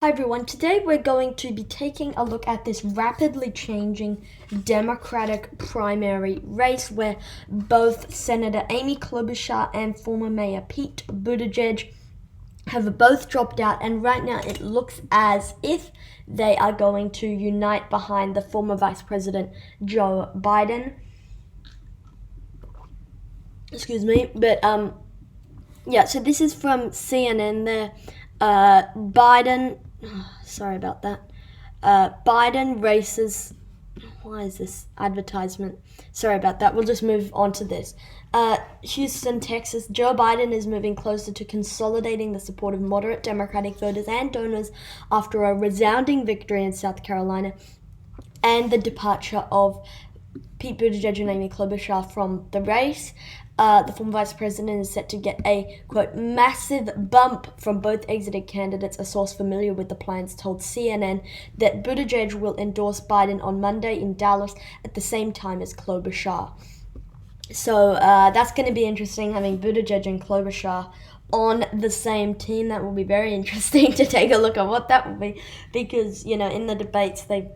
Hi everyone, today we're going to be taking a look at this rapidly changing Democratic primary race where both Senator Amy Klobuchar and former Mayor Pete Buttigieg have both dropped out, and right now it looks as if they are going to unite behind the former Vice President Joe Biden. Excuse me, but yeah, so this is from CNN there. Biden, sorry about that. Biden races. Why is this advertisement? Sorry about that. We'll just move on to this. Houston, Texas. Joe Biden is moving closer to consolidating the support of moderate Democratic voters and donors after a resounding victory in South Carolina and the departure of Pete Buttigieg and Amy Klobuchar from the race. The former vice president is set to get a, quote, massive bump from both exited candidates. A source familiar with the plans told CNN that Buttigieg will endorse Biden on Monday in Dallas at the same time as Klobuchar. So that's going to be interesting, having Buttigieg and Klobuchar on the same team. That will be very interesting to take a look at what that will be, because in the debates they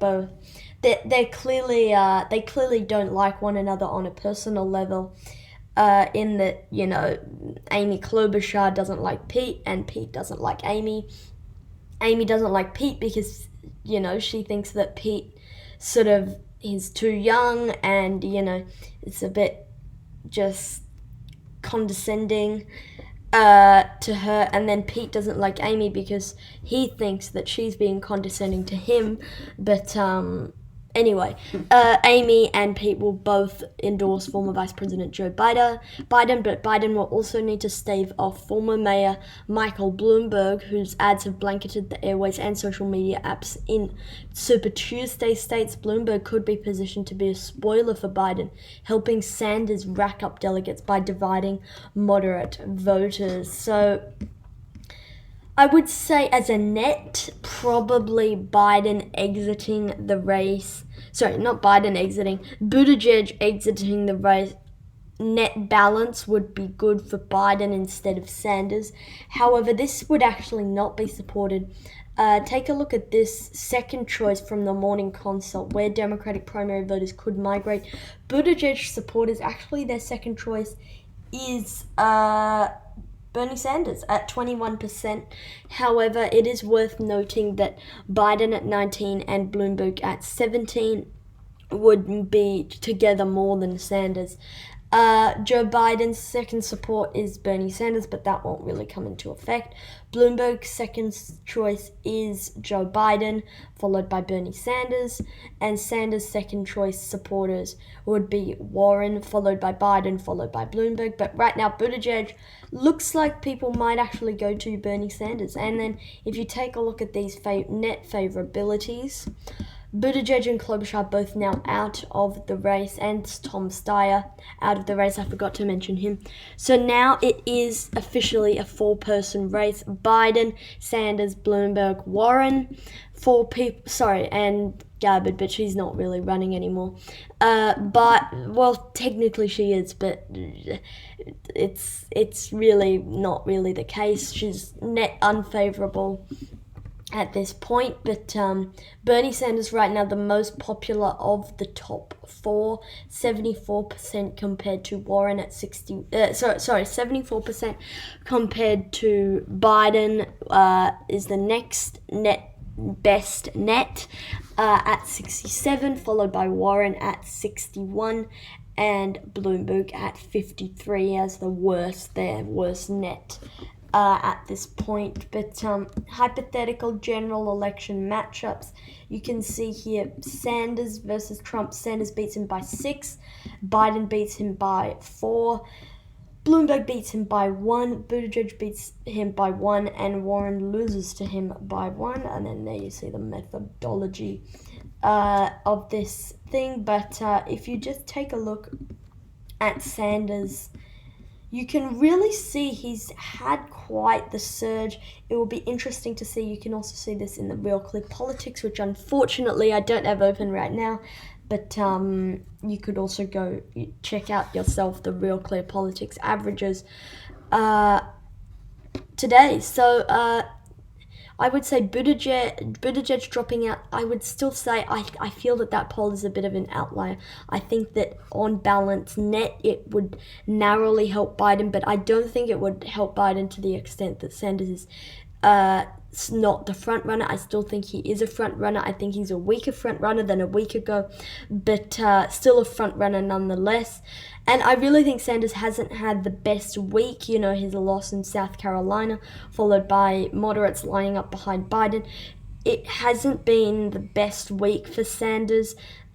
clearly don't like one another on a personal level. In that, Amy Klobuchar doesn't like Pete and Pete doesn't like Amy. Amy doesn't like Pete because, she thinks that Pete sort of is too young and, it's a bit just condescending to her. And then Pete doesn't like Amy because he thinks that she's being condescending to him. But, anyway, Amy and Pete will both endorse former Vice President Joe Biden, but Biden will also need to stave off former Mayor Michael Bloomberg, whose ads have blanketed the airways and social media apps in Super Tuesday states. Bloomberg could be positioned to be a spoiler for Biden, helping Sanders rack up delegates by dividing moderate voters. So I would say as a net, probably Biden exiting the race. Sorry, not Biden exiting. Buttigieg exiting the race. Net balance would be good for Biden instead of Sanders. However, this would actually not be supported. Take a look at this second choice from the Morning Consult, where Democratic primary voters could migrate. Buttigieg supporters, actually their second choice is Bernie Sanders at 21%. However, it is worth noting that Biden at 19 and Bloomberg at 17 would be together more than Sanders. Joe Biden's second support is Bernie Sanders, but that won't really come into effect. Bloomberg's second choice is Joe Biden, followed by Bernie Sanders, and Sanders' second choice supporters would be Warren, followed by Biden, followed by Bloomberg. But right now, Buttigieg looks like people might actually go to Bernie Sanders. And then if you take a look at these net favorabilities, Buttigieg and Klobuchar both now out of the race, and Tom Steyer out of the race. I forgot to mention him. So now it is officially a four-person race. Biden, Sanders, Bloomberg, Warren. And Gabbard, but she's not really running anymore. Technically she is, but it's really not really the case. She's net unfavorable at this point, but Bernie Sanders right now the most popular of the top four, 74% compared to Warren at 74% compared to Biden is the next best at 67, followed by Warren at 61 and Bloomberg at 53 as the worst net at this point. But hypothetical general election matchups, you can see here Sanders versus Trump. Sanders beats him by 6, Biden beats him by 4, Bloomberg beats him by 1, Buttigieg beats him by 1, and Warren loses to him by 1. And then there you see the methodology of this thing. But if you just take a look at Sanders, you can really see he's had quite the surge. It will be interesting to see. You can also see this in the Real Clear Politics, which unfortunately I don't have open right now. But you could also go check out yourself the Real Clear Politics averages today. So I would say Buttigieg dropping out. I would still say I feel that poll is a bit of an outlier. I think that on balance, net, it would narrowly help Biden, but I don't think it would help Biden to the extent that Sanders is not the front runner. I still think he is a front runner. I think he's a weaker front runner than a week ago, but still a front runner nonetheless. And I really think Sanders hasn't had the best week. You know, his loss in South Carolina, followed by moderates lining up behind Biden. It hasn't been the best week for Sanders.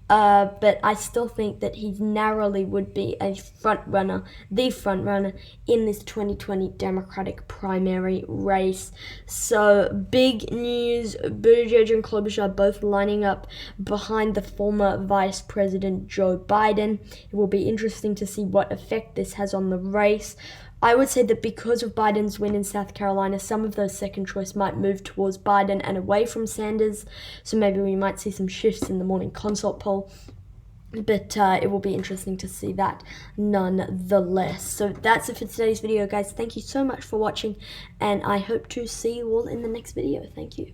But I still think that he narrowly would be a front runner, the front runner in this 2020 Democratic primary race. So big news, Buttigieg and Klobuchar both lining up behind the former Vice President Joe Biden. It will be interesting to see what effect this has on the race. I would say that because of Biden's win in South Carolina, some of those second choice might move towards Biden and away from Sanders. So maybe we might see some shifts in the morning consult poll. But it will be interesting to see that nonetheless. So that's it for today's video, guys. Thank you so much for watching, and I hope to see you all in the next video. Thank you.